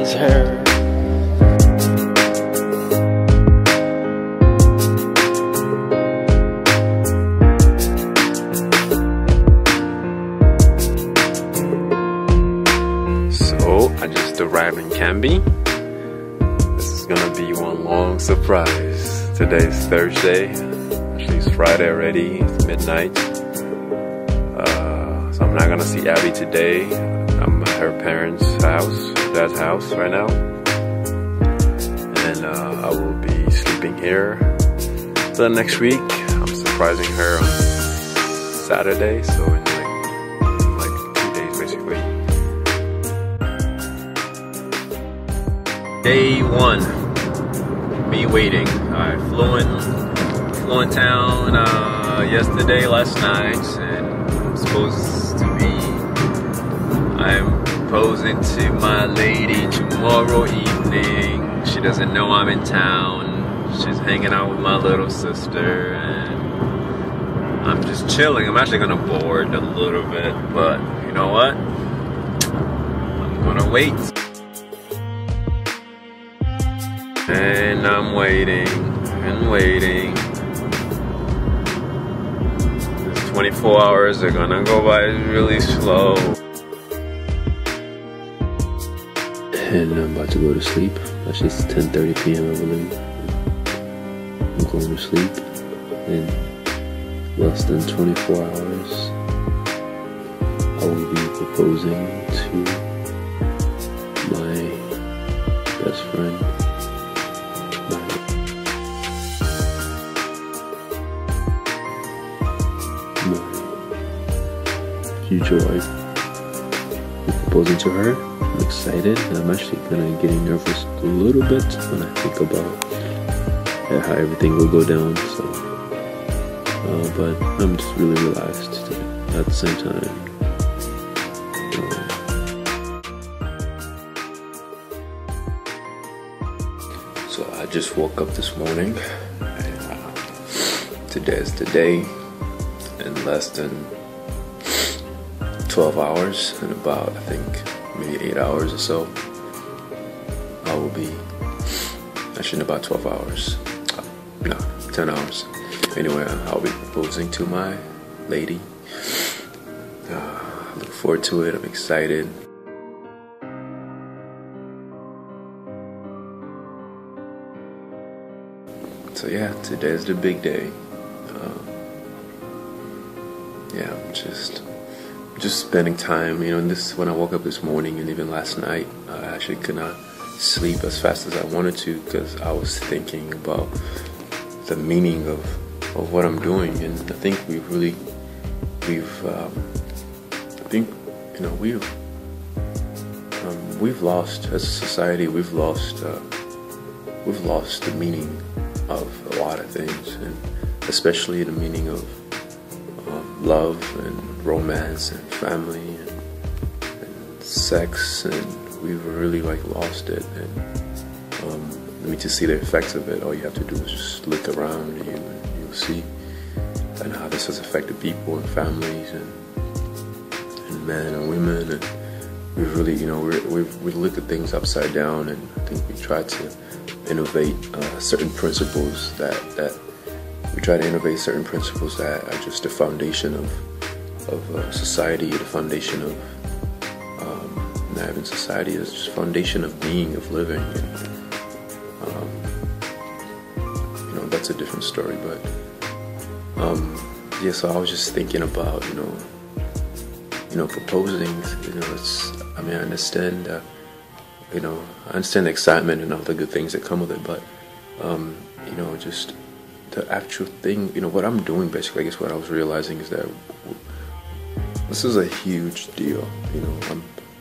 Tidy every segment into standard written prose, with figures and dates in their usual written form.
is her. So I just arrived in Canby. This is gonna be one long surprise. Today's Thursday. Actually, it's Friday already. It's midnight. So I'm not gonna see Abby today. I'm at her parents' house, dad's house right now. And I will be sleeping here. Then next week, I'm surprising her on Saturday. So in like 2 days basically. Day one, me waiting. I flew in town last night, and I'm supposed to be. I'm proposing to my lady tomorrow evening. She doesn't know I'm in town. She's hanging out with my little sister, and I'm just chilling. I'm actually gonna board a little bit, but you know what? I'm gonna wait. And I'm waiting and waiting. These 24 hours are gonna go by really slow. And I'm about to go to sleep. Actually, it's 10:30 p.m. I believe. I'm going to sleep in less than 24 hours. I will be proposing to my best friend. My future wife. I'm proposing to her. I'm excited. I'm actually kind of getting nervous a little bit when I think about how everything will go down. So, but I'm just really relaxed at the same time. So I just woke up this morning, and today is the day. In less than 12 hours, in about, I think, maybe 8 hours or so, I will be, actually in about 12 hours, no, 10 hours. Anyway, I'll be proposing to my lady. I look forward to it. I'm excited. So yeah, today is the big day. Yeah, I'm just spending time, you know. And this, when I woke up this morning and even last night, I actually could not sleep as fast as I wanted to because I was thinking about the meaning of what I'm doing. And I think we've lost, as a society, we've lost the meaning of a lot of things, and especially the meaning of love and romance and family and sex, and we've really lost it. And to see the effects of it, all you have to do is just look around you and you'll see and how this has affected people and families and men and women. And we've really, we look at things upside down, and I think we try to innovate certain principles that are just the foundation of society, the foundation of not even society, it's just foundation of being, of living. And that's a different story. But yeah, so I was just thinking about proposing. I understand I understand the excitement and all the good things that come with it, but just the actual thing, what I'm doing basically, I guess what I was realizing is that this is a huge deal.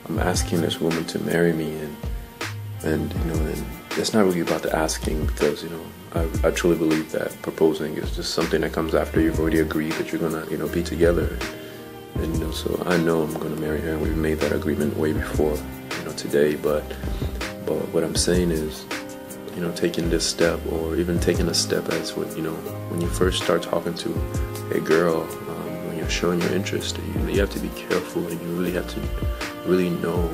I'm asking this woman to marry me, and it's not really about the asking, because I truly believe that proposing is just something that comes after you've already agreed that you're gonna be together, and so I know I'm gonna marry her, and we've made that agreement way before today. But what I'm saying is, taking this step, or even taking a step as when you first start talking to a girl, when you're showing your interest, you have to be careful, and you really have to really know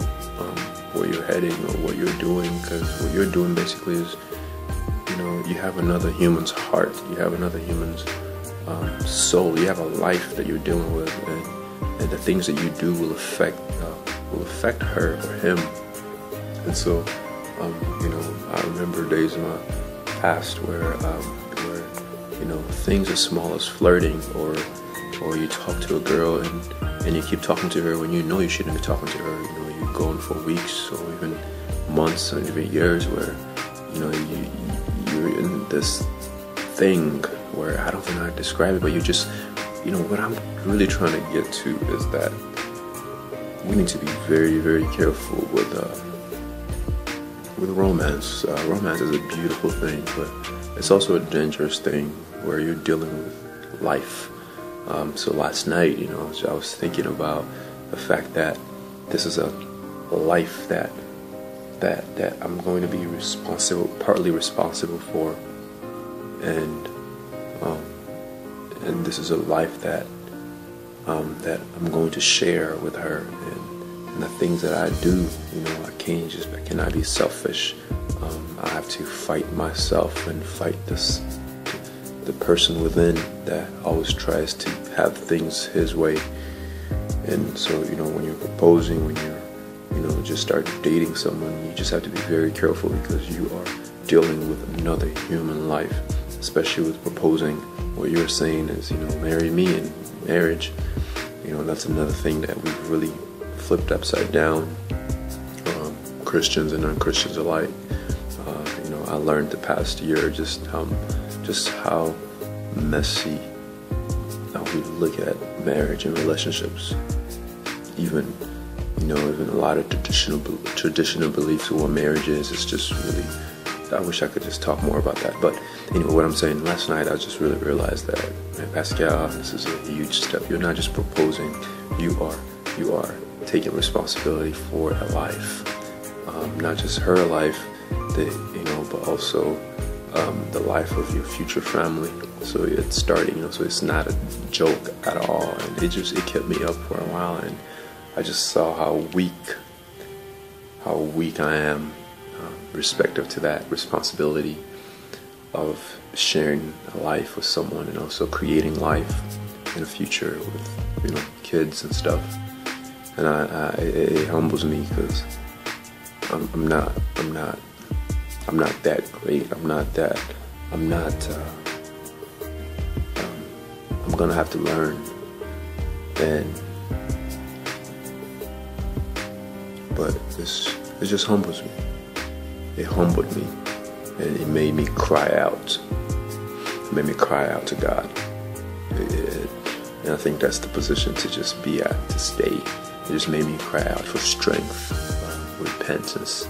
where you're heading or what you're doing, because what you're doing basically is, you have another human's heart, you have another human's soul, you have a life that you're dealing with, and the things that you do will affect her or him. And so, I remember days in my past where things as small as flirting, or you talk to a girl and you keep talking to her when you know you shouldn't be talking to her. You're going for weeks or even months or even years where you're in this thing where I don't know how to describe it, but you just, what I'm really trying to get to is that we need to be very, very careful with romance. Romance is a beautiful thing, but it's also a dangerous thing where you're dealing with life. So last night, I was thinking about the fact that this is a life that I'm going to be partly responsible for, and this is a life that I'm going to share with her, and the things that I do, I cannot be selfish. I have to fight myself and fight the person within that always tries to have things his way. And so, when you're proposing, when you're just start dating someone, you just have to be very careful, because you are dealing with another human life, especially with proposing. What you're saying is, marry me, and marriage, that's another thing that we've really flipped upside down, Christians and non-Christians alike. I learned the past year just how messy we look at marriage and relationships. Even a lot of traditional beliefs of what marriage is. It's just really, I wish I could just talk more about that. But anyway, what I'm saying, last night I just really realized that, man, Pascal, this is a huge step. You're not just proposing, you are taking responsibility for a life, not just her life, but also the life of your future family. So it's starting, so it's not a joke at all. And it kept me up for a while, and I just saw how weak I am, respective to that responsibility of sharing a life with someone, and also creating life in the future with kids and stuff. And it humbles me, because I'm not that great. I'm gonna have to learn, but it just humbles me. It humbled me, and it made me cry out. It made me cry out to God. And I think that's the position to just be at, to stay. It just made me cry out for strength, repentance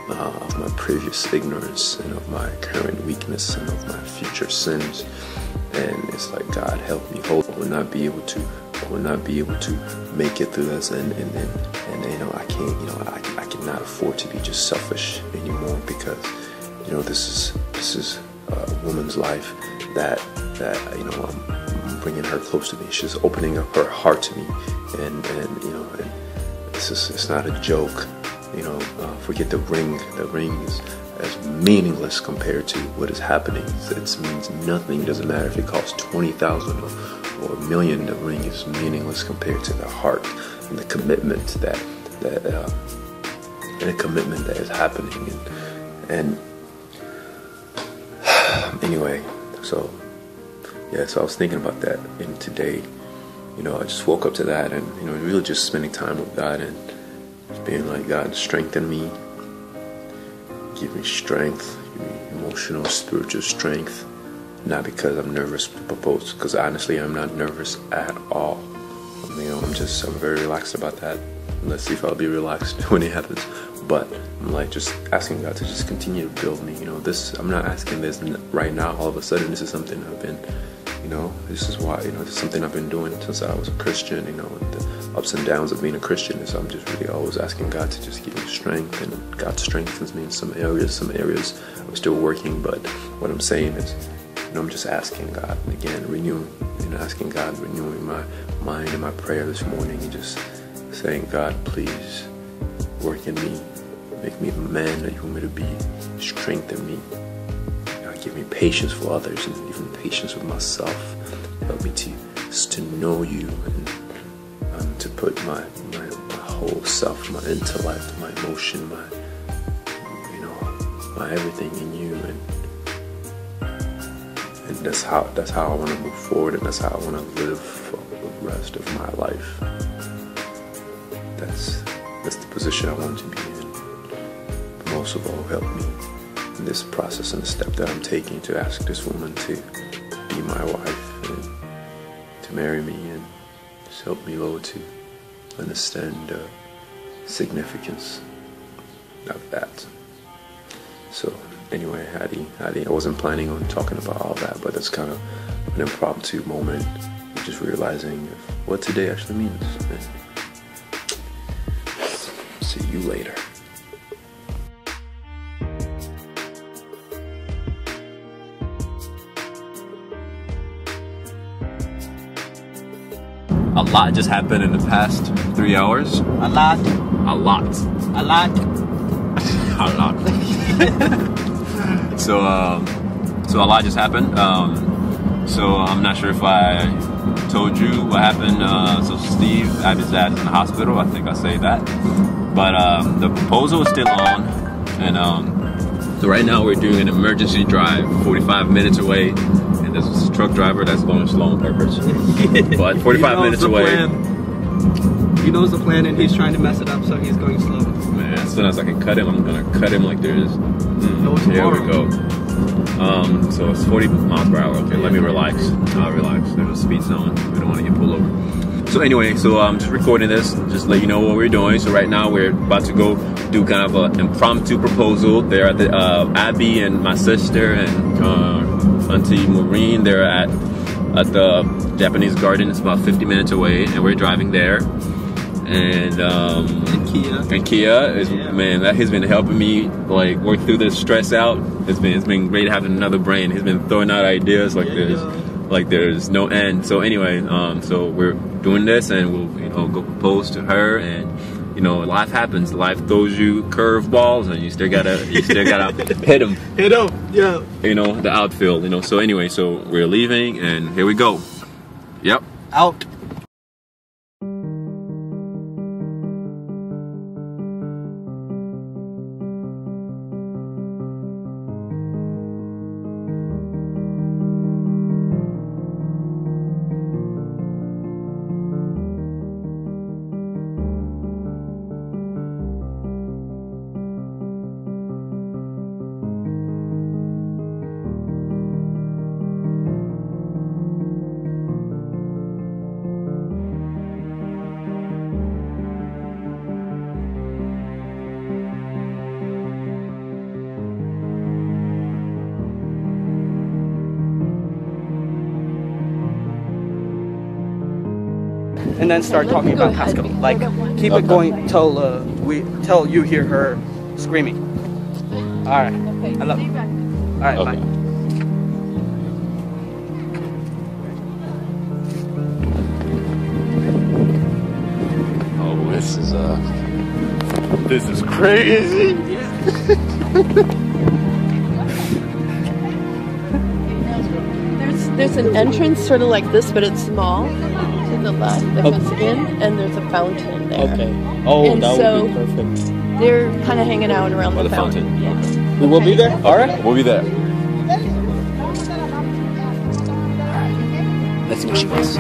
of my previous ignorance, and of my current weakness, and of my future sins. And it's like, God, help me. I will not be able to make it through this, and I can't, I cannot afford to be just selfish anymore, because this is a woman's life that I'm bringing her close to me. She's opening up her heart to me, and it's not a joke. Forget the ring. The ring is as meaningless compared to what is happening. It means nothing. It doesn't matter if it costs $20,000 or $1 million. The ring is meaningless compared to the heart and the commitment that is happening. And anyway, so I was thinking about that, and today, I just woke up to that, and really just spending time with God, and just being like, God, strengthen me, give me strength, give me emotional, spiritual strength. Not because I'm nervous to propose, because honestly, I'm not nervous at all. I'm very relaxed about that. Let's see if I'll be relaxed when it happens. But I'm like just asking God to just continue to build me. I'm not asking this right now. All of a sudden, this is something I've been, this is why, this is something I've been doing since I was a Christian, and the ups and downs of being a Christian. And so I'm just really always asking God to just give me strength, and God strengthens me in some areas. I'm still working, but what I'm saying is, I'm just asking God, again, renewing my mind and my prayer this morning, and just saying, God, please work in me, make me the man that you want me to be, strengthen me, give me patience for others and even patience with myself. Help me to know you and to put my whole self, my intellect, my emotion, my everything in you, and that's how I want to move forward, and that's how I want to live for the rest of my life. That's the position I want to be in. But most of all, help me in this process and the step that I'm taking to ask this woman to be my wife and to marry me, and just help me, Lord, to understand the significance of that. So anyway, Hattie, I wasn't planning on talking about all that, but it's kind of an impromptu moment, just realizing what today actually means. And see you later. A lot just happened in the past 3 hours. A lot. A lot. A lot. A lot. So a lot just happened. So I'm not sure if I told you what happened. So Steve, Abby's dad, is in the hospital. I think I say that. But the proposal is still on, and so right now we're doing an emergency drive, 45 minutes away. And there's a truck driver that's going slow on purpose. But 45 minutes away. Plan. He knows the plan, and he's trying to mess it up, so he's going slow. Man, as soon as I can cut him, I'm gonna cut him like there's. Here we go. So it's 40 miles per hour. Okay, let me relax. I'll relax. There's a speed zone. We don't want to get pulled over. So anyway, so I'm just recording this, just to let you know what we're doing. So right now we're about to go do kind of an impromptu proposal. They're at the Abby and my sister and Auntie Maureen. They're at the Japanese garden. It's about 50 minutes away, and we're driving there. And Kia is, man, that he's been helping me like work through this stress out. It's been great having another brain. He's been throwing out ideas like there's no end. So anyway, so we're doing this, and we'll go propose to her, and life happens. Life throws you curveballs, and you still gotta hit them. Hit them, yeah. The outfield. So anyway, so we're leaving, and here we go. Yep. Out. And then start talking about Pascal. Like, keep it going till you hear her screaming. All right. I love you. All right. Bye. Oh, this is crazy. There's an entrance sort of like this, but it's small. To the left that goes in, and there's a fountain there. Okay. Oh, and that so would be perfect. They're kind of hanging out around the fountain. Yeah. We will be there? All right. We'll be there. Let's see what she wants.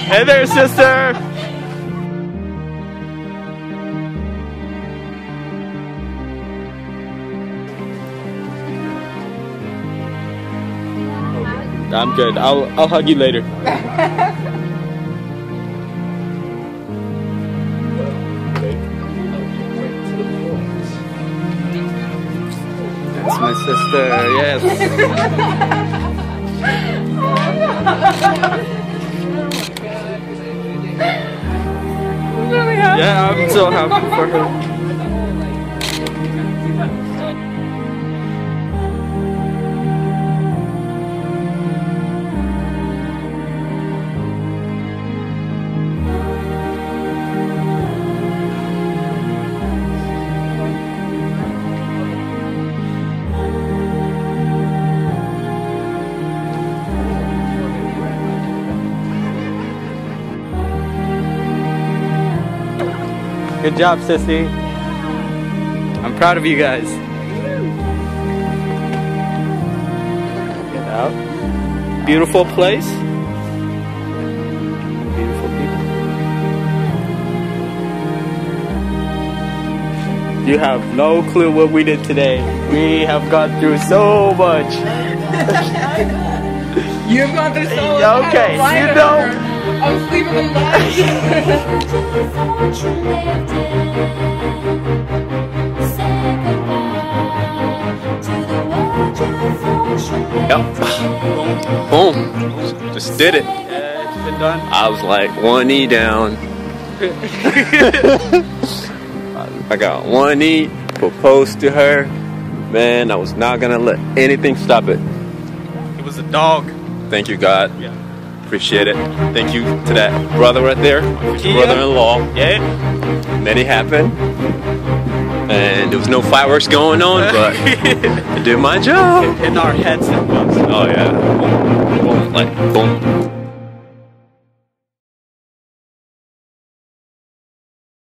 Hey there, sister! I'm good. I'll hug you later. sister. Yes. Yeah, I'm so happy for her. Good job, sissy. I'm proud of you guys. Get out. Beautiful place. Beautiful people. You have no clue what we did today. We have gone through so much. You've gone through so much. Okay, you know. I'm sleeping in Yep. Boom. Just did it. Yeah, it's been done. I was like 1 knee down. I got 1 knee, proposed to her. Man, I was not gonna let anything stop it. It was a dog. Thank you, God. Yeah. Appreciate it. Thank you to that brother right there, his brother-in-law. Yeah. Then it happened, and there was no fireworks going on, but I did my job. In our heads it was. Oh yeah.